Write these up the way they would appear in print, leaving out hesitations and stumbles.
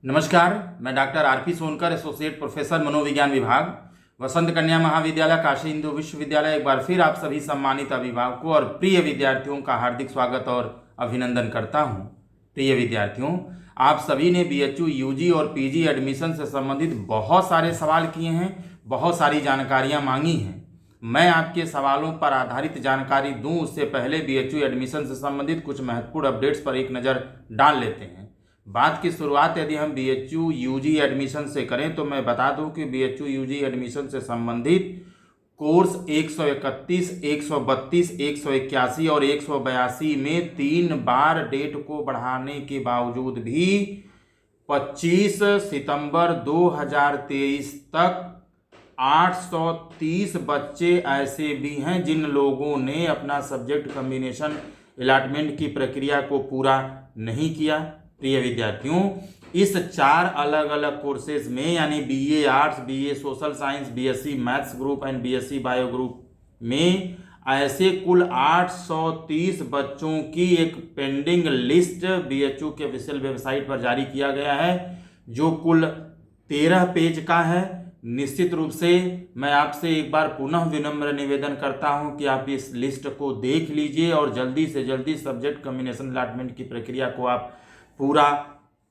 नमस्कार, मैं doctor RP Sonkar, associate professor मनोविज्ञान विभाग, वसंत कन्या महाविद्यालय काशी हिंदू विश्वविद्यालय। एक बार फिर आप सभी सम्मानित अभिभावकों और प्रिय विद्यार्थियों का हार्दिक स्वागत और अभिनंदन करता हूं। प्रिय विद्यार्थियों, आप सभी ने बीएचयू यूजी और पीजी एडमिशन से संबंधित बहुत सारे सवाल किए हैं, बहुत सारी जानकारियां मांगी हैं। मैं आपके सवालों पर आधारित जानकारी दूं उससे पहले बीएचयू एडमिशन से संबंधित कुछ महत्वपूर्ण अपडेट्स पर एक नज़र डाल लेते हैं। बात की शुरुआत यदि हम बीएचयू यूजी एडमिशन से करें तो मैं बता दूं कि बीएचयू यूजी एडमिशन से संबंधित कोर्स 131, 132, 181 और 182 में 3 बार डेट को बढ़ाने के बावजूद भी 25 सितंबर 2023 तक 830 बच्चे ऐसे भी हैं जिन लोगों ने अपना सब्जेक्ट कॉम्बिनेशन अलॉटमेंट की प्रक्रिया को पूरा नहीं किया। प्रिय विद्यार्थियों, इस 4 अलग अलग कोर्सेज में यानी BA arts, BA social science, BSc maths group and BSc bio group में ऐसे कुल 830 बच्चों की एक पेंडिंग लिस्ट बीएचयू के ऑफिशियल वेबसाइट पर जारी किया गया है, जो कुल 13 पेज का है। निश्चित रूप से मैं आपसे एक बार पुनः विनम्र निवेदन करता हूं कि आप इस लिस्ट को देख लीजिए और जल्दी से जल्दी सब्जेक्ट कॉम्बिनेशन अलॉटमेंट की प्रक्रिया को आप पूरा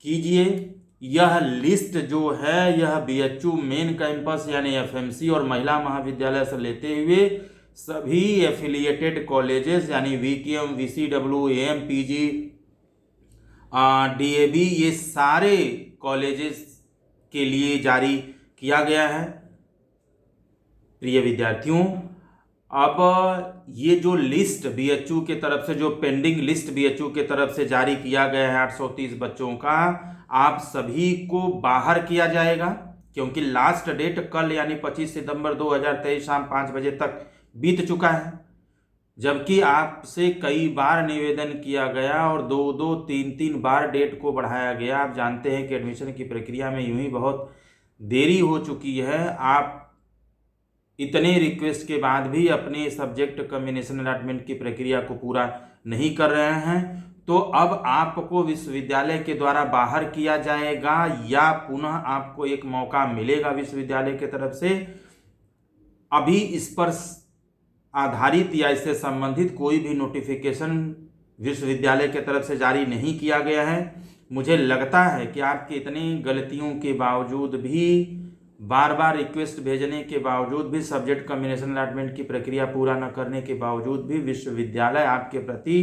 कीजिए। यह लिस्ट जो है यह बीएचयू मेन कैंपस यानी एफएमसी और महिला महाविद्यालय से लेते हुए सभी एफिलिएटेड कॉलेजेस यानी वीकेएम, वीसीडब्ल्यू, एएम, पीजी, डीएवी, ये सारे कॉलेजेस के लिए जारी किया गया है। प्रिय विद्यार्थियों, अब ये जो लिस्ट बीएचयू के तरफ से, जो पेंडिंग लिस्ट बीएचयू के तरफ से जारी किया गया है 830 बच्चों का, आप सभी को बाहर किया जाएगा क्योंकि लास्ट डेट कल यानी 25 सितंबर 2023 शाम 5 बजे तक बीत चुका है। जबकि आपसे कई बार निवेदन किया गया और 2-2, 3-3 बार डेट को बढ़ाया गया। आप जानते हैं कि एडमिशन की प्रक्रिया में यूं ही बहुत देरी हो चुकी है। आप इतने रिक्वेस्ट के बाद भी अपने सब्जेक्ट कॉम्बिनेशन अलॉटमेंट की प्रक्रिया को पूरा नहीं कर रहे हैं, तो अब आपको विश्वविद्यालय के द्वारा बाहर किया जाएगा या पुनः आपको एक मौका मिलेगा विश्वविद्यालय की तरफ से। अभी इस पर आधारित या इससे संबंधित कोई भी नोटिफिकेशन विश्वविद्यालय की तरफ से जारी नहीं किया गया है। मुझे लगता है कि आपकी इतनी गलतियों के बावजूद भी, बार बार रिक्वेस्ट भेजने के बावजूद भी, सब्जेक्ट कॉम्बिनेशन अलॉटमेंट की प्रक्रिया पूरा न करने के बावजूद भी विश्वविद्यालय आपके प्रति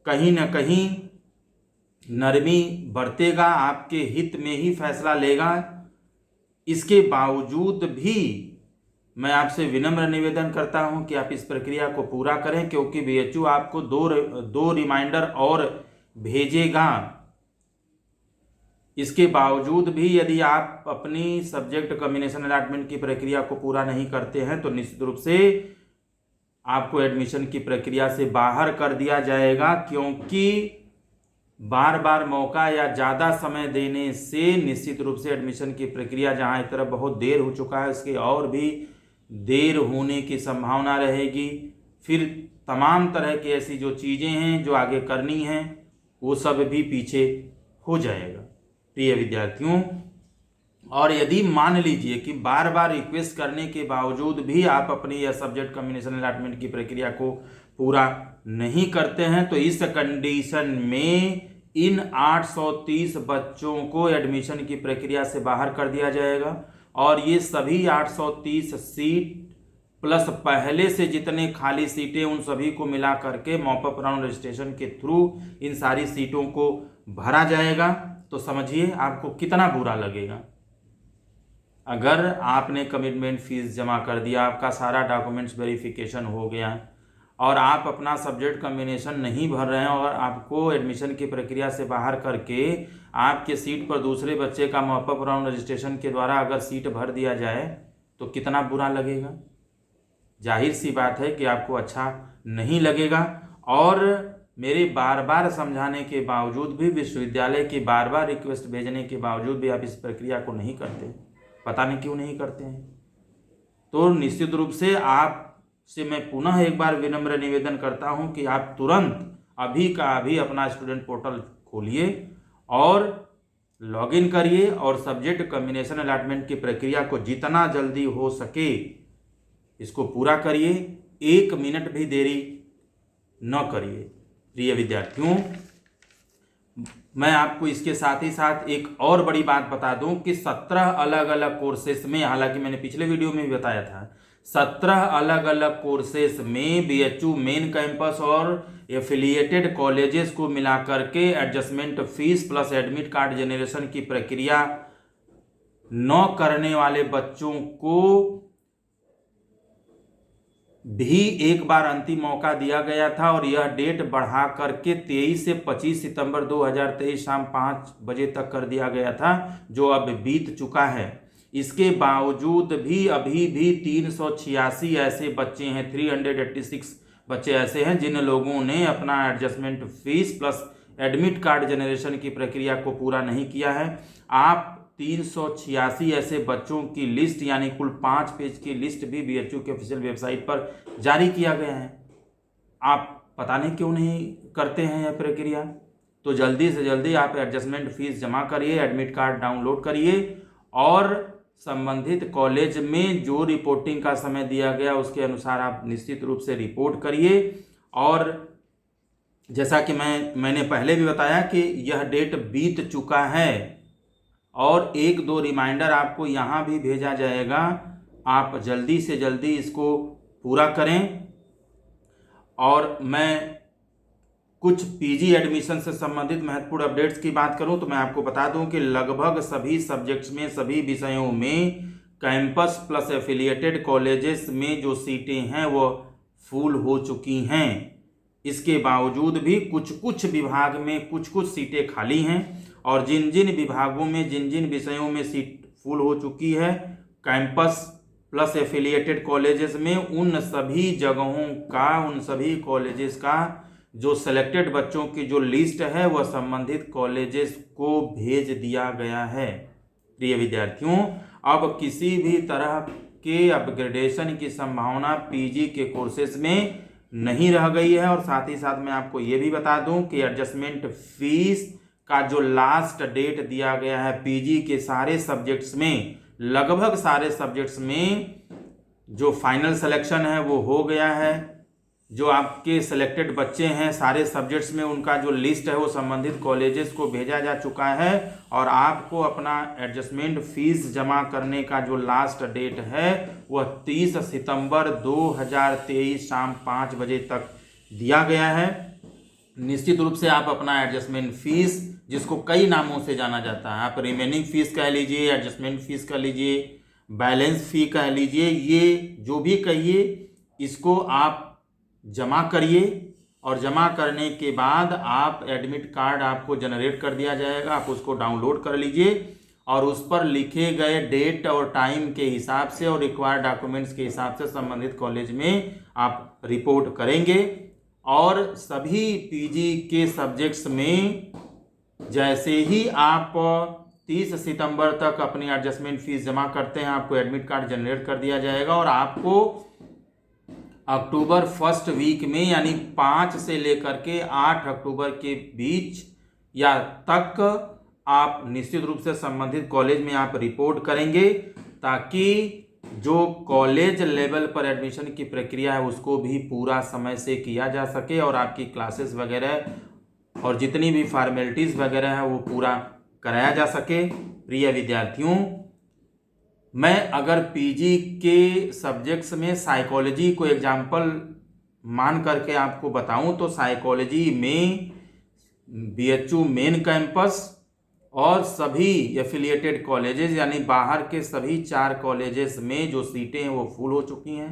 कहीं न कहीं नरमी बरतेगा, आपके हित में ही फैसला लेगा। इसके बावजूद भी मैं आपसे विनम्र निवेदन करता हूं कि आप इस प्रक्रिया को पूरा करें, क्योंकि बीएचयू आपको दो रिमाइंडर और भेजेगा। इसके बावजूद भी यदि आप अपनी सब्जेक्ट कॉम्बिनेशन अलॉटमेंट की प्रक्रिया को पूरा नहीं करते हैं तो निश्चित रूप से आपको एडमिशन की प्रक्रिया से बाहर कर दिया जाएगा, क्योंकि बार बार मौका या ज़्यादा समय देने से निश्चित रूप से एडमिशन की प्रक्रिया, जहां एक तरफ बहुत देर हो चुका है, उसकी और भी देर होने की संभावना रहेगी। फिर तमाम तरह की ऐसी जो चीज़ें हैं जो आगे करनी हैं वो सब भी पीछे हो जाएगा। प्रिय विद्यार्थियों, और यदि मान लीजिए कि बार बार रिक्वेस्ट करने के बावजूद भी आप अपनी यह सब्जेक्ट कॉम्बिनेशन अलॉटमेंट की प्रक्रिया को पूरा नहीं करते हैं, तो इस कंडीशन में इन 830 बच्चों को एडमिशन की प्रक्रिया से बाहर कर दिया जाएगा और ये सभी 830 सीट प्लस पहले से जितने खाली सीटें उन सभी को मिला करके मॉपअप राउंड रजिस्ट्रेशन के थ्रू इन सारी सीटों को भरा जाएगा। तो समझिए आपको कितना बुरा लगेगा। अगर आपने कमिटमेंट फीस जमा कर दिया, आपका सारा डॉक्यूमेंट्स वेरिफिकेशन हो गया और आप अपना सब्जेक्ट कॉम्बिनेशन नहीं भर रहे हैं और आपको एडमिशन की प्रक्रिया से बाहर करके आपके सीट पर दूसरे बच्चे का मॉपअप राउंड रजिस्ट्रेशन के द्वारा अगर सीट भर दिया जाए तो कितना बुरा लगेगा। जाहिर सी बात है कि आपको अच्छा नहीं लगेगा। और मेरे बार बार समझाने के बावजूद भी, विश्वविद्यालय की बार बार रिक्वेस्ट भेजने के बावजूद भी आप इस प्रक्रिया को नहीं करते, पता नहीं क्यों नहीं करते हैं। तो निश्चित रूप से आपसे मैं पुनः एक बार विनम्र निवेदन करता हूं कि आप तुरंत अभी का अभी अपना स्टूडेंट पोर्टल खोलिए और लॉगिन करिए और सब्जेक्ट कॉम्बिनेशन अलॉटमेंट की प्रक्रिया को जितना जल्दी हो सके इसको पूरा करिए। 1 मिनट भी देरी न करिए। प्रिय विद्यार्थियों, मैं आपको इसके साथ ही साथ एक और बड़ी बात बता दूं कि 17 अलग अलग कोर्सेस में, हालांकि मैंने पिछले वीडियो में भी बताया था, 17 अलग अलग कोर्सेस में बीएचयू मेन कैंपस और एफिलिएटेड कॉलेजेस को मिलाकर के adjustment fees plus admit card generation की प्रक्रिया न करने वाले बच्चों को भी एक बार अंतिम मौका दिया गया था और यह डेट बढ़ा करके 23 से 25 सितंबर 2023 शाम 5 बजे तक कर दिया गया था, जो अब बीत चुका है। इसके बावजूद भी अभी भी 386 ऐसे बच्चे हैं, 386 बच्चे ऐसे हैं जिन लोगों ने अपना adjustment fees plus admit card generation की प्रक्रिया को पूरा नहीं किया है। आप 386 ऐसे बच्चों की लिस्ट यानी कुल 5 पेज की लिस्ट भी बीएचयू के ऑफिशियल वेबसाइट पर जारी किया गया है। आप पता नहीं क्यों नहीं करते हैं यह प्रक्रिया। तो जल्दी से जल्दी आप एडजस्टमेंट फीस जमा करिए, एडमिट कार्ड डाउनलोड करिए और संबंधित कॉलेज में जो रिपोर्टिंग का समय दिया गया उसके अनुसार आप निश्चित रूप से रिपोर्ट करिए। और जैसा कि मैंने पहले भी बताया कि यह डेट बीत चुका है और 1-2 रिमाइंडर आपको यहाँ भी भेजा जाएगा। आप जल्दी से जल्दी इसको पूरा करें। और मैं कुछ पीजी एडमिशन से संबंधित महत्वपूर्ण अपडेट्स की बात करूं तो मैं आपको बता दूं कि लगभग सभी सब्जेक्ट्स में, सभी विषयों में कैंपस प्लस एफिलिएटेड कॉलेजेस में जो सीटें हैं वो फुल हो चुकी हैं। इसके बावजूद भी कुछ विभाग में कुछ सीटें खाली हैं और जिन जिन विभागों में, जिन जिन विषयों में सीट फुल हो चुकी है कैंपस प्लस एफिलिएटेड कॉलेजेस में, उन सभी जगहों का, उन सभी कॉलेजेस का जो सिलेक्टेड बच्चों की जो लिस्ट है वह संबंधित कॉलेजेस को भेज दिया गया है। प्रिय विद्यार्थियों, अब किसी भी तरह के अपग्रेडेशन की संभावना पीजी के कोर्सेज में नहीं रह गई है। और साथ ही साथ मैं आपको ये भी बता दूं कि एडजस्टमेंट फीस का जो लास्ट डेट दिया गया है पीजी के सारे सब्जेक्ट्स में, लगभग सारे सब्जेक्ट्स में जो फाइनल सिलेक्शन है वो हो गया है। जो आपके सिलेक्टेड बच्चे हैं सारे सब्जेक्ट्स में, उनका जो लिस्ट है वो संबंधित कॉलेजेस को भेजा जा चुका है और आपको अपना एडजस्टमेंट फीस जमा करने का जो लास्ट डेट है वह 30 सितंबर 2023 शाम 5 बजे तक दिया गया है। निश्चित रूप से आप अपना एडजस्टमेंट फीस, जिसको कई नामों से जाना जाता है, आप रिमेनिंग फीस कह लीजिए, एडजस्टमेंट फीस कह लीजिए, बैलेंस फी कह लीजिए, ये जो भी कहिए, इसको आप जमा करिए। और जमा करने के बाद आप एडमिट कार्ड आपको जनरेट कर दिया जाएगा, आप उसको डाउनलोड कर लीजिए और उस पर लिखे गए डेट और टाइम के हिसाब से और रिक्वायर्ड डॉक्यूमेंट्स के हिसाब से संबंधित कॉलेज में आप रिपोर्ट करेंगे। और सभी पीजी के सब्जेक्ट्स में जैसे ही आप 30 सितंबर तक अपनी एडजस्टमेंट फीस जमा करते हैं, आपको एडमिट कार्ड जनरेट कर दिया जाएगा और आपको अक्टूबर फर्स्ट वीक में यानी 5 से लेकर के 8 अक्टूबर के बीच या तक आप निश्चित रूप से संबंधित कॉलेज में आप रिपोर्ट करेंगे, ताकि जो कॉलेज लेवल पर एडमिशन की प्रक्रिया है उसको भी पूरा समय से किया जा सके और आपकी क्लासेस वगैरह और जितनी भी फॉर्मेलिटीज़ वगैरह है वो पूरा कराया जा सके। प्रिय विद्यार्थियों, मैं अगर पीजी के सब्जेक्ट्स में साइकोलॉजी को एग्जाम्पल मान करके आपको बताऊं तो साइकोलॉजी में बीएचयू मेन कैंपस और सभी एफिलिएटेड कॉलेजेस यानी बाहर के सभी 4 कॉलेजेस में जो सीटें हैं वो फुल हो चुकी हैं।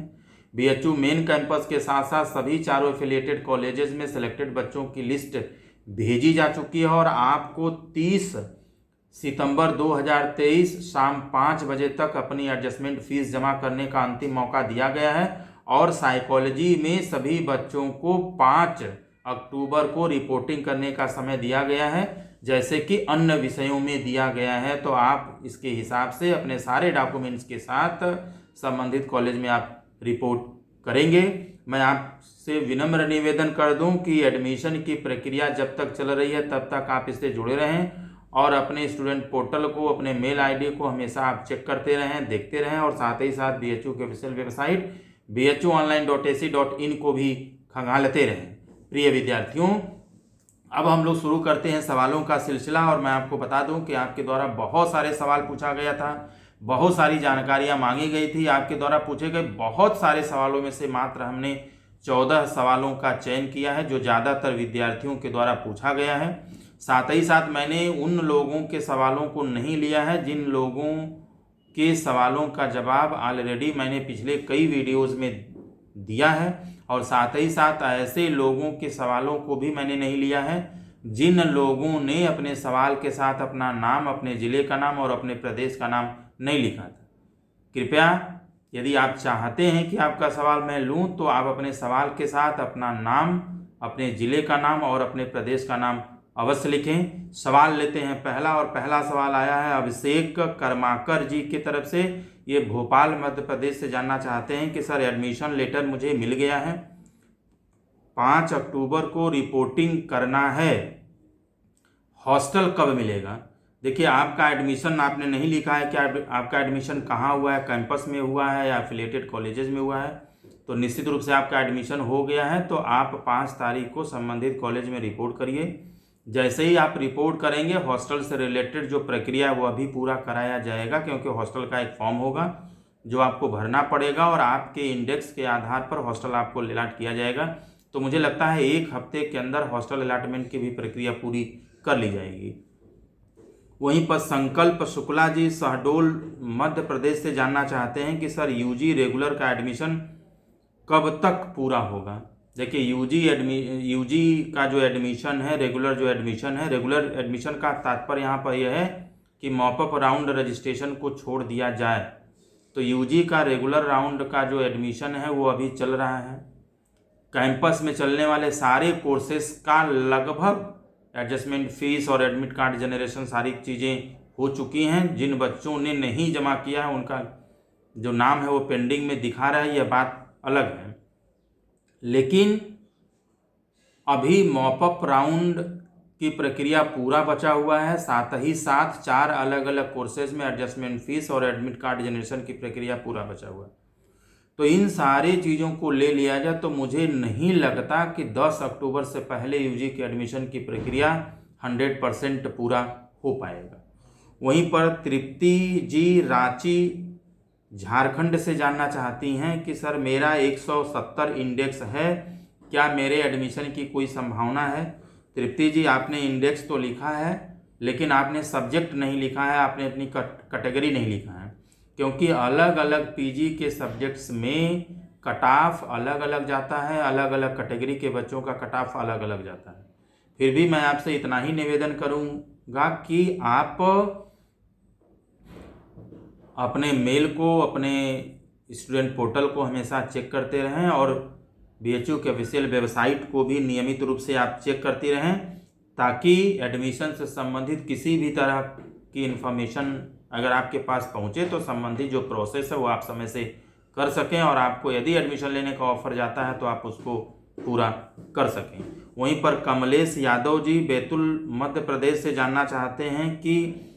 बीएचयू मेन कैंपस के साथ साथ सभी 4 एफिलिएटेड कॉलेजेस में सिलेक्टेड बच्चों की लिस्ट भेजी जा चुकी है और आपको 30 सितंबर 2023 शाम 5 बजे तक अपनी एडजस्टमेंट फीस जमा करने का अंतिम मौका दिया गया है। और साइकोलॉजी में सभी बच्चों को 5 अक्टूबर को रिपोर्टिंग करने का समय दिया गया है, जैसे कि अन्य विषयों में दिया गया है। तो आप इसके हिसाब से अपने सारे डॉक्यूमेंट्स के साथ संबंधित कॉलेज में आप रिपोर्ट करेंगे। मैं आपसे विनम्र निवेदन कर दूं कि एडमिशन की प्रक्रिया जब तक चल रही है तब तक आप इससे जुड़े रहें और अपने स्टूडेंट पोर्टल को, अपने मेल आईडी को हमेशा आप चेक करते रहें, देखते रहें, और साथ ही साथ BHU के ऑफिशियल वेबसाइट bhuonline.ac.in को भी खंगालते रहें। प्रिय विद्यार्थियों, अब हम लोग शुरू करते हैं सवालों का सिलसिला। और मैं आपको बता दूं कि आपके द्वारा बहुत सारे सवाल पूछा गया था, बहुत सारी जानकारियां मांगी गई थी। आपके द्वारा पूछे गए बहुत सारे सवालों में से मात्र हमने 14 सवालों का चयन किया है जो ज़्यादातर विद्यार्थियों के द्वारा पूछा गया है। साथ ही साथ मैंने उन लोगों के सवालों को नहीं लिया है जिन लोगों के सवालों का जवाब ऑलरेडी मैंने पिछले कई वीडियोज़ में दिया है, और साथ ही साथ ऐसे लोगों के सवालों को भी मैंने नहीं लिया है जिन लोगों ने अपने सवाल के साथ अपना नाम, अपने ज़िले का नाम और अपने प्रदेश का नाम नहीं लिखा था। कृपया यदि आप चाहते हैं कि आपका सवाल मैं लूं तो आप अपने सवाल के साथ अपना नाम, अपने ज़िले का नाम और अपने प्रदेश का नाम अवश्य लिखें। सवाल लेते हैं पहला, और पहला सवाल आया है अभिषेक कर्माकर जी की तरफ से। ये भोपाल मध्य प्रदेश से जानना चाहते हैं कि सर एडमिशन लेटर मुझे मिल गया है, 5 अक्टूबर को रिपोर्टिंग करना है, हॉस्टल कब मिलेगा। देखिए, आपका एडमिशन आपने नहीं लिखा है, क्या आपका एडमिशन कहाँ हुआ है, कैंपस में हुआ है या एफिलिएटेड कॉलेजेस में हुआ है, तो निश्चित रूप से आपका एडमिशन हो गया है। तो आप 5 तारीख को संबंधित कॉलेज में रिपोर्ट करिए। जैसे ही आप रिपोर्ट करेंगे, हॉस्टल से रिलेटेड जो प्रक्रिया है वो अभी पूरा कराया जाएगा, क्योंकि हॉस्टल का एक फॉर्म होगा जो आपको भरना पड़ेगा और आपके इंडेक्स के आधार पर हॉस्टल आपको अलॉट किया जाएगा। तो मुझे लगता है 1 हफ्ते के अंदर हॉस्टल अलॉटमेंट की भी प्रक्रिया पूरी कर ली जाएगी। वहीं पर संकल्प शुक्ला जी शहडोल मध्य प्रदेश से जानना चाहते हैं कि सर यूजी रेगुलर का एडमिशन कब तक पूरा होगा। देखिए, यूजी का जो एडमिशन है, रेगुलर जो एडमिशन है, रेगुलर एडमिशन का तात्पर्य यहाँ पर यह है कि मॉपअप राउंड रजिस्ट्रेशन को छोड़ दिया जाए। तो यूजी का रेगुलर राउंड का जो एडमिशन है वो अभी चल रहा है। कैंपस में चलने वाले सारे कोर्सेस का लगभग एडजस्टमेंट फीस और एडमिट कार्ड जनरेशन सारी चीज़ें हो चुकी हैं। जिन बच्चों ने नहीं जमा किया है उनका जो नाम है वो पेंडिंग में दिखा रहा है, यह बात अलग है। लेकिन अभी मॉपअप राउंड की प्रक्रिया पूरा बचा हुआ है। साथ ही साथ 4 अलग अलग कोर्सेज में एडजस्टमेंट फीस और एडमिट कार्ड जनरेशन की प्रक्रिया पूरा बचा हुआ है। तो इन सारी चीज़ों को ले लिया जाए तो मुझे नहीं लगता कि 10 अक्टूबर से पहले यूजी के एडमिशन की प्रक्रिया 100% पूरा हो पाएगा। वहीं पर तृप्ति जी रांची झारखंड से जानना चाहती हैं कि सर मेरा 170 इंडेक्स है, क्या मेरे एडमिशन की कोई संभावना है। तृप्ति जी, आपने इंडेक्स तो लिखा है लेकिन आपने सब्जेक्ट नहीं लिखा है, आपने अपनी कैटेगरी नहीं लिखा है, क्योंकि अलग अलग पीजी के सब्जेक्ट्स में कट ऑफ अलग अलग जाता है, अलग अलग कैटेगरी के बच्चों का कट ऑफ अलग अलग जाता है। फिर भी मैं आपसे इतना ही निवेदन करूंगा कि आप अपने मेल को, अपने स्टूडेंट पोर्टल को हमेशा चेक करते रहें और BHU के ऑफिशियल वेबसाइट को भी नियमित रूप से आप चेक करते रहें, ताकि एडमिशन से संबंधित किसी भी तरह की इन्फॉर्मेशन अगर आपके पास पहुंचे तो संबंधित जो प्रोसेस है वो आप समय से कर सकें, और आपको यदि एडमिशन लेने का ऑफर जाता है तो आप उसको पूरा कर सकें। वहीं पर कमलेश यादव जी बैतूल मध्य प्रदेश से जानना चाहते हैं कि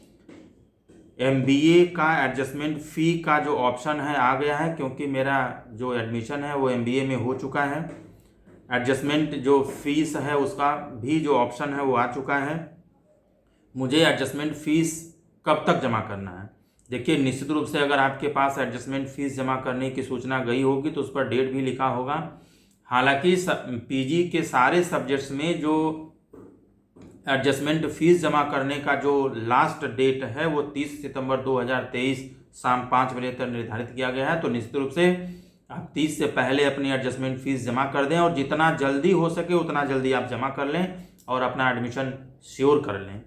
MBA का एडजस्टमेंट फ़ी का जो ऑप्शन है आ गया है, क्योंकि मेरा जो एडमिशन है वो MBA में हो चुका है। एडजस्टमेंट जो फीस है उसका भी जो ऑप्शन है वो आ चुका है। मुझे एडजस्टमेंट फ़ीस कब तक जमा करना है। देखिए, निश्चित रूप से अगर आपके पास एडजस्टमेंट फ़ीस जमा करने की सूचना गई होगी तो उस पर डेट भी लिखा होगा। हालांकि पीजी के सारे सब्जेक्ट्स में जो एडजस्टमेंट फ़ीस जमा करने का जो लास्ट डेट है वो 30 सितंबर 2023 शाम 5 बजे तक निर्धारित किया गया है। तो निश्चित रूप से आप 30 से पहले अपनी एडजस्टमेंट फ़ीस जमा कर दें, और जितना जल्दी हो सके उतना जल्दी आप जमा कर लें और अपना एडमिशन श्योर कर लें।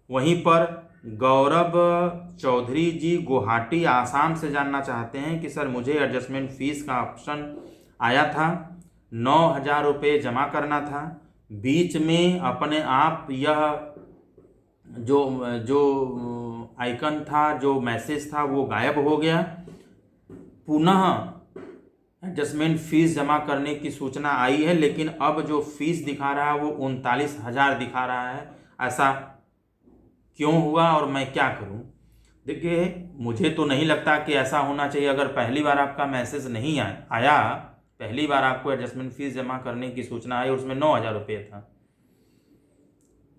वहीं पर गौरव चौधरी जी गुवाहाटी आसाम से जानना चाहते हैं कि सर मुझे एडजस्टमेंट फ़ीस का ऑप्शन आया था, 9,000 रुपये जमा करना था, बीच में अपने आप यह जो आइकन था, जो मैसेज था वो गायब हो गया। पुनः एडजस्टमेंट फ़ीस जमा करने की सूचना आई है, लेकिन अब जो फीस दिखा रहा है वो 39,000 दिखा रहा है। ऐसा क्यों हुआ और मैं क्या करूं। देखिए, मुझे तो नहीं लगता कि ऐसा होना चाहिए। अगर पहली बार आपका मैसेज नहीं आया, पहली बार आपको एडजस्टमेंट फीस जमा करने की सूचना आई, उसमें 9,000 रुपये था,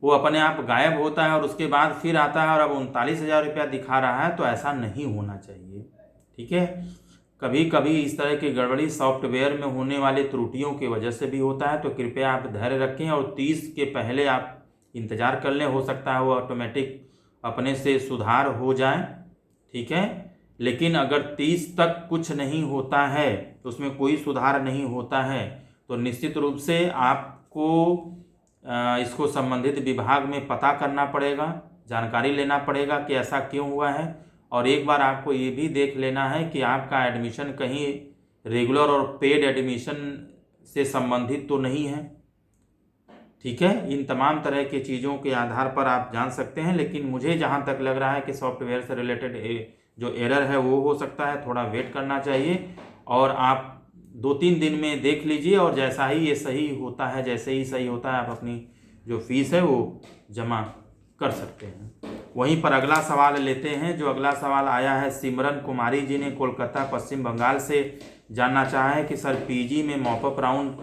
वो अपने आप गायब होता है और उसके बाद फिर आता है और अब 39,000 रुपया दिखा रहा है, तो ऐसा नहीं होना चाहिए। ठीक है, कभी कभी इस तरह की गड़बड़ी सॉफ्टवेयर में होने वाली त्रुटियों की वजह से भी होता है, तो कृपया आप धैर्य रखें और 30 के पहले आप इंतज़ार कर लें। हो सकता है वो ऑटोमेटिक अपने से सुधार हो जाए। ठीक है, लेकिन अगर 30 तक कुछ नहीं होता है, तो उसमें कोई सुधार नहीं होता है, तो निश्चित रूप से आपको इसको संबंधित विभाग में पता करना पड़ेगा, जानकारी लेना पड़ेगा कि ऐसा क्यों हुआ है। और एक बार आपको ये भी देख लेना है कि आपका एडमिशन कहीं रेगुलर और पेड एडमिशन से संबंधित तो नहीं है। ठीक है, इन तमाम तरह की चीज़ों के आधार पर आप जान सकते हैं, लेकिन मुझे जहाँ तक लग रहा है कि सॉफ्टवेयर से रिलेटेड जो एरर है वो हो सकता है, थोड़ा वेट करना चाहिए और आप 2-3 दिन में देख लीजिए और जैसा ही ये सही होता है, जैसे ही सही होता है, आप अपनी जो फीस है वो जमा कर सकते हैं। वहीं पर अगला सवाल लेते हैं। जो अगला सवाल आया है, सिमरन कुमारी जी ने कोलकाता पश्चिम बंगाल से जानना चाहा है कि सर पीजी में मॉपअप राउंड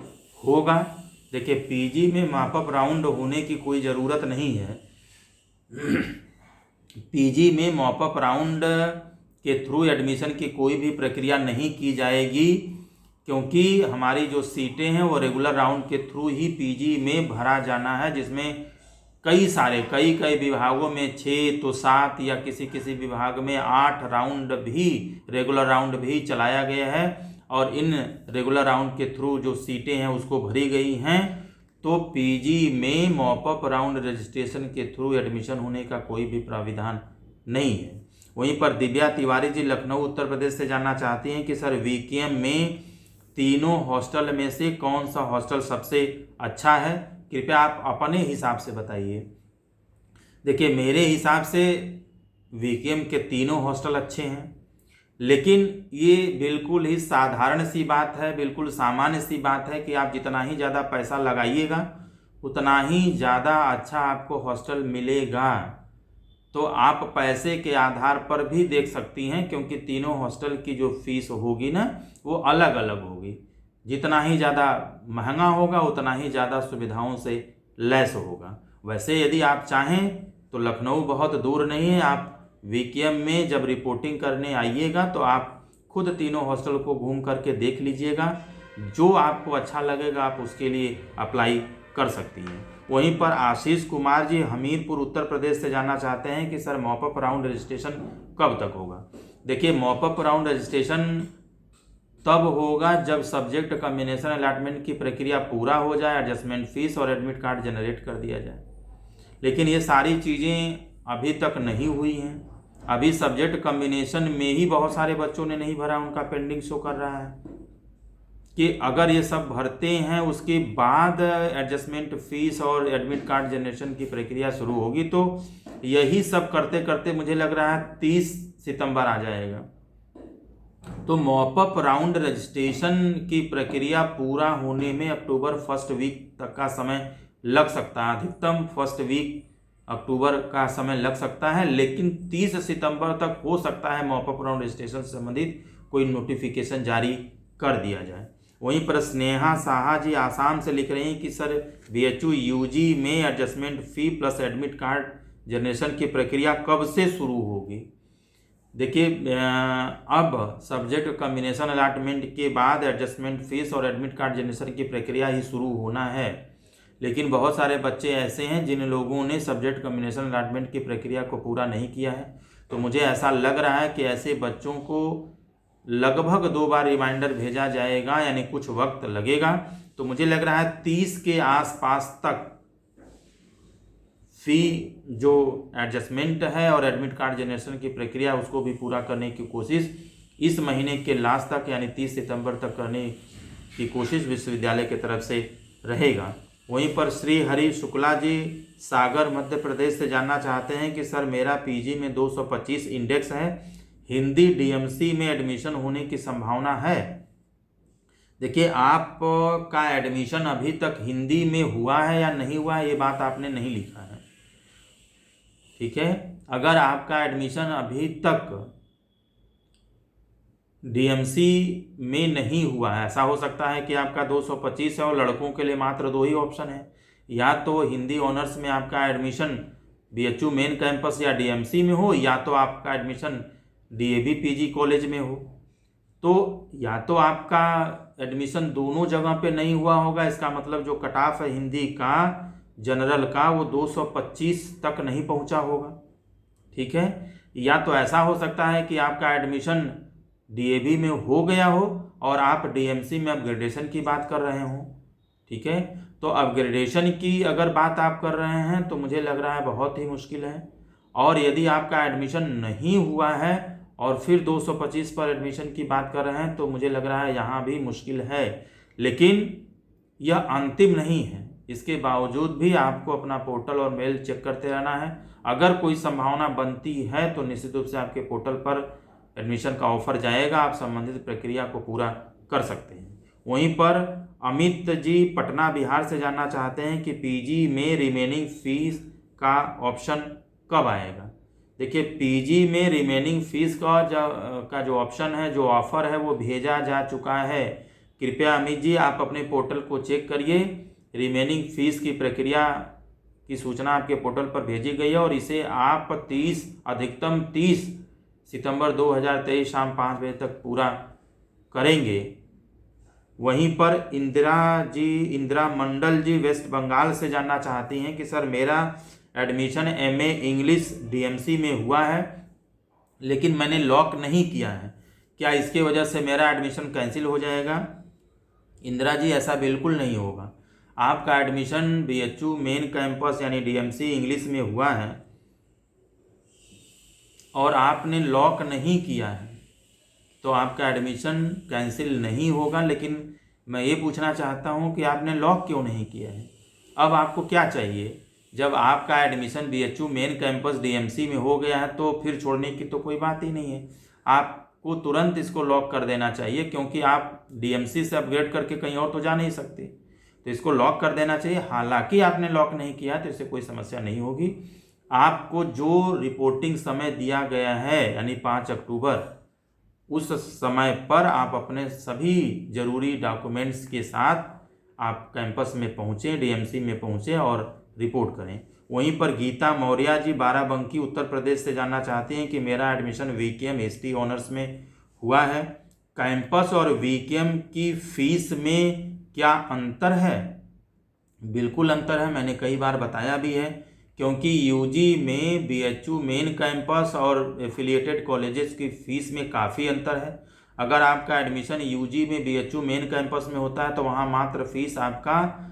होगा। देखिए, पीजी में मॉपअप राउंड होने की कोई ज़रूरत नहीं है। पीजी में मॉपअप राउंड के थ्रू एडमिशन की कोई भी प्रक्रिया नहीं की जाएगी, क्योंकि हमारी जो सीटें हैं वो रेगुलर राउंड के थ्रू ही पीजी में भरा जाना है, जिसमें कई विभागों में 6 तो 7 या किसी विभाग में 8 राउंड भी, रेगुलर राउंड भी चलाया गया है और इन रेगुलर राउंड के थ्रू जो सीटें हैं उसको भरी गई हैं। तो पीजी में मॉपअप राउंड रजिस्ट्रेशन के थ्रू एडमिशन होने का कोई भी प्राविधान नहीं है। वहीं पर दिव्या तिवारी जी लखनऊ उत्तर प्रदेश से जानना चाहती हैं कि सर वीकेएम में तीनों हॉस्टल में से कौन सा हॉस्टल सबसे अच्छा है, कृपया आप अपने हिसाब से बताइए। देखिए, मेरे हिसाब से वीकेएम के तीनों हॉस्टल अच्छे हैं, लेकिन ये बिल्कुल ही साधारण सी बात है, बिल्कुल सामान्य सी बात है कि आप जितना ही ज़्यादा पैसा लगाइएगा उतना ही ज़्यादा अच्छा आपको हॉस्टल मिलेगा। तो आप पैसे के आधार पर भी देख सकती हैं, क्योंकि तीनों हॉस्टल की जो फीस होगी ना वो अलग अलग होगी। जितना ही ज़्यादा महंगा होगा उतना ही ज़्यादा सुविधाओं से लैस होगा। वैसे यदि आप चाहें तो लखनऊ बहुत दूर नहीं है, आप वीकेएम में जब रिपोर्टिंग करने आइएगा तो आप खुद तीनों हॉस्टल को घूम करके देख लीजिएगा, जो आपको अच्छा लगेगा आप उसके लिए अप्लाई कर सकती हैं। वहीं पर आशीष कुमार जी हमीरपुर उत्तर प्रदेश से जानना चाहते हैं कि सर मॉपअप राउंड रजिस्ट्रेशन कब तक होगा। देखिए, मॉपअप राउंड रजिस्ट्रेशन तब होगा जब सब्जेक्ट कॉम्बिनेशन अलॉटमेंट की प्रक्रिया पूरा हो जाए, एडजस्टमेंट फीस और एडमिट कार्ड जनरेट कर दिया जाए। लेकिन ये सारी चीज़ें अभी तक नहीं हुई हैं। अभी सब्जेक्ट कॉम्बिनेशन में ही बहुत सारे बच्चों ने नहीं भरा, उनका पेंडिंग शो कर रहा है कि अगर ये सब भरते हैं उसके बाद एडजस्टमेंट फीस और एडमिट कार्ड जनरेशन की प्रक्रिया शुरू होगी। तो यही सब करते करते मुझे लग रहा है 30 सितंबर आ जाएगा। तो मॉपअप राउंड रजिस्ट्रेशन की प्रक्रिया पूरा होने में अक्टूबर फर्स्ट वीक तक का समय लग सकता है, अधिकतम फर्स्ट वीक अक्टूबर का समय लग सकता है। लेकिन 30 सितंबर तक हो सकता है मॉपअप राउंड रजिस्ट्रेशन से संबंधित कोई नोटिफिकेशन जारी कर दिया जाए। वहीं पर स्नेहा साहा जी आसाम से लिख रहे हैं कि सर बीएचयू यूजी में एडजस्टमेंट फ़ी प्लस एडमिट कार्ड जनरेशन की प्रक्रिया कब से शुरू होगी। देखिए, अब सब्जेक्ट कॉम्बिनेशन अलॉटमेंट के बाद एडजस्टमेंट फीस और एडमिट कार्ड जनरेशन की प्रक्रिया ही शुरू होना है। लेकिन बहुत सारे बच्चे ऐसे हैं जिन लोगों ने सब्जेक्ट कॉम्बिनेशन अलॉटमेंट की प्रक्रिया को पूरा नहीं किया है। तो मुझे ऐसा लग रहा है कि ऐसे बच्चों को लगभग 2 बार रिमाइंडर भेजा जाएगा, यानी कुछ वक्त लगेगा। तो मुझे लग रहा है 30 के आसपास तक फ़ी जो एडजस्टमेंट है और एडमिट कार्ड जनरेशन की प्रक्रिया उसको भी पूरा करने की कोशिश इस महीने के लास्ट तक यानी 30 सितंबर तक करने की कोशिश विश्वविद्यालय की तरफ से रहेगा। वहीं पर श्री हरि शुक्ला जी सागर मध्य प्रदेश से जानना चाहते हैं कि सर मेरा पीजी में 225 इंडेक्स है, हिंदी डीएमसी में एडमिशन होने की संभावना है। देखिए, आपका एडमिशन अभी तक हिंदी में हुआ है या नहीं हुआ है ये बात आपने नहीं लिखा है। ठीक है। अगर आपका एडमिशन अभी तक डीएमसी में नहीं हुआ है, ऐसा हो सकता है कि आपका 225 है और लड़कों के लिए मात्र 2 ही ऑप्शन है, या तो हिंदी ऑनर्स में आपका एडमिशन बीएचयू मेन कैंपस या डीएमसी में हो, या तो आपका एडमिशन डीएवी पीजी कॉलेज में हो। तो या तो आपका एडमिशन दोनों जगह पे नहीं हुआ होगा, इसका मतलब जो कट ऑफ है हिंदी का जनरल का वो 225 तक नहीं पहुंचा होगा। ठीक है। या तो ऐसा हो सकता है कि आपका एडमिशन डीएवी में हो गया हो और आप डीएमसी में अपग्रेडेशन की बात कर रहे हो। ठीक है। तो अपग्रेडेशन की अगर बात आप कर रहे हैं तो मुझे लग रहा है बहुत ही मुश्किल है। और यदि आपका एडमिशन नहीं हुआ है और फिर 225 पर एडमिशन की बात कर रहे हैं तो मुझे लग रहा है यहाँ भी मुश्किल है। लेकिन यह अंतिम नहीं है, इसके बावजूद भी आपको अपना पोर्टल और मेल चेक करते रहना है। अगर कोई संभावना बनती है तो निश्चित रूप से आपके पोर्टल पर एडमिशन का ऑफर जाएगा, आप संबंधित प्रक्रिया को पूरा कर सकते हैं। वहीं पर अमित जी पटना बिहार से जानना चाहते हैं कि पीजी में रिमेनिंग फीस का ऑप्शन कब आएगा। देखिए, पीजी में रिमेनिंग फीस का जो ऑप्शन है, जो ऑफर है, वो भेजा जा चुका है। कृपया अमित जी आप अपने पोर्टल को चेक करिए, रिमेनिंग फीस की प्रक्रिया की सूचना आपके पोर्टल पर भेजी गई है और इसे आप अधिकतम 30 सितंबर 2023 शाम 5 बजे तक पूरा करेंगे। वहीं पर इंदिरा मंडल जी वेस्ट बंगाल से जानना चाहती हैं कि सर मेरा एडमिशन एमए इंग्लिश डीएमसी में हुआ है लेकिन मैंने लॉक नहीं किया है, क्या इसके वजह से मेरा एडमिशन कैंसिल हो जाएगा? इंदिरा जी, ऐसा बिल्कुल नहीं होगा। आपका एडमिशन बीएचयू मेन कैंपस यानी डीएमसी इंग्लिश में हुआ है और आपने लॉक नहीं किया है तो आपका एडमिशन कैंसिल नहीं होगा। लेकिन मैं ये पूछना चाहता हूँ कि आपने लॉक क्यों नहीं किया है? अब आपको क्या चाहिए? जब आपका admission BHU main campus DMC में हो गया है तो फिर छोड़ने की तो कोई बात ही नहीं है। आपको तुरंत इसको लॉक कर देना चाहिए, क्योंकि आप डीएमसी से अपग्रेड करके कहीं और तो जा नहीं सकते, तो इसको लॉक कर देना चाहिए। हालांकि आपने लॉक नहीं किया तो इससे कोई समस्या नहीं होगी। आपको जो रिपोर्टिंग समय दिया गया है यानी 5 अक्टूबर, उस समय पर आप अपने सभी जरूरी डॉक्यूमेंट्स के साथ आप कैंपस में पहुँचें, डीएमसी में पहुँचें और रिपोर्ट करें। वहीं पर गीता मौर्य जी बाराबंकी उत्तर प्रदेश से जानना चाहते हैं कि मेरा एडमिशन वीकेएम हिस्ट्री ऑनर्स में हुआ है, कैंपस और वीकेएम की फीस में क्या अंतर है? बिल्कुल अंतर है, मैंने कई बार बताया भी है, क्योंकि यूजी में बीएचयू मेन कैंपस और एफिलिएटेड कॉलेजेस की फ़ीस में काफ़ी अंतर है। अगर आपका एडमिशन यूजी में बीएचयू मेन कैंपस में होता है तो वहाँ मात्र फीस आपका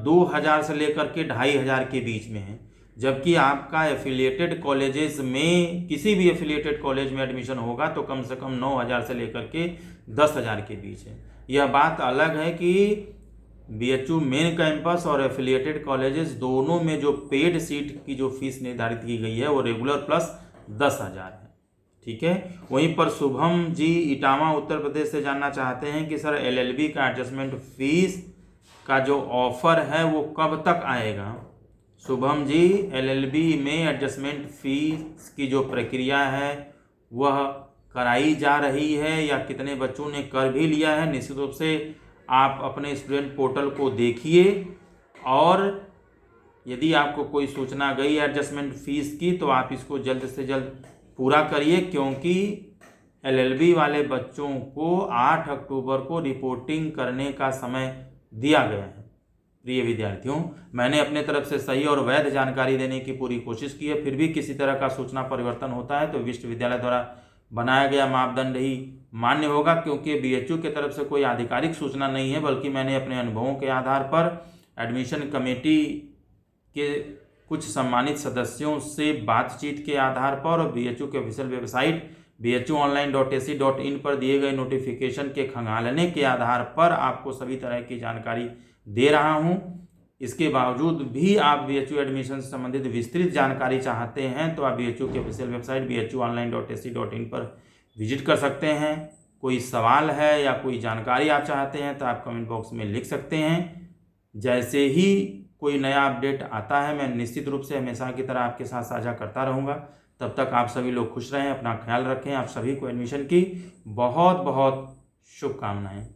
2000 से लेकर के 2500 के बीच में है, जबकि आपका एफिलिएटेड कॉलेजेस में किसी भी एफिलिएटेड कॉलेज में एडमिशन होगा तो कम से कम 9000 से लेकर के 10000 के बीच है। यह बात अलग है कि बीएचयू मेन कैंपस और एफिलिएटेड कॉलेजेस दोनों में जो पेड सीट की जो फीस निर्धारित की गई है वो रेगुलर प्लस 10,000 है। ठीक है। वहीं पर शुभम जी इटावा उत्तर प्रदेश से जानना चाहते हैं कि सर एलएलबी का एडजस्टमेंट फीस का जो ऑफर है वो कब तक आएगा? शुभम जी, एलएलबी में एडजस्टमेंट फीस की जो प्रक्रिया है वह कराई जा रही है या कितने बच्चों ने कर भी लिया है? निश्चित रूप से आप अपने स्टूडेंट पोर्टल को देखिए और यदि आपको कोई सूचना गई एडजस्टमेंट फीस की तो आप इसको जल्द से जल्द पूरा करिए, क्योंकि एलएलबी वाले बच्चों को 8 अक्टूबर को रिपोर्टिंग करने का समय दिया गया है। प्रिय विद्यार्थियों, मैंने अपने तरफ से सही और वैध जानकारी देने की पूरी कोशिश की है, फिर भी किसी तरह का सूचना परिवर्तन होता है तो विश्वविद्यालय द्वारा बनाया गया मापदंड ही मान्य होगा, क्योंकि बीएचयू की तरफ से कोई आधिकारिक सूचना नहीं है, बल्कि मैंने अपने अनुभवों के आधार पर एडमिशन कमेटी के कुछ सम्मानित सदस्यों से बातचीत के आधार पर और बीएचयू के ऑफिशियल वेबसाइट bhuonline.ac.in पर दिए गए नोटिफिकेशन के खंगालने के आधार पर आपको सभी तरह की जानकारी दे रहा हूं। इसके बावजूद भी आप बीएचयू एडमिशन से संबंधित विस्तृत जानकारी चाहते हैं तो आप बीएचयू की ऑफिशियल वेबसाइट bhuonline.ac.in पर विजिट कर सकते हैं। कोई सवाल है या कोई जानकारी आप चाहते हैं तो आप कमेंट बॉक्स में लिख सकते हैं। जैसे ही कोई नया अपडेट आता है मैं निश्चित रूप से हमेशा की तरह आपके साथ साझा करता रहूँगा। तब तक आप सभी लोग खुश रहें, अपना ख्याल रखें। आप सभी को एडमिशन की बहुत बहुत शुभकामनाएं।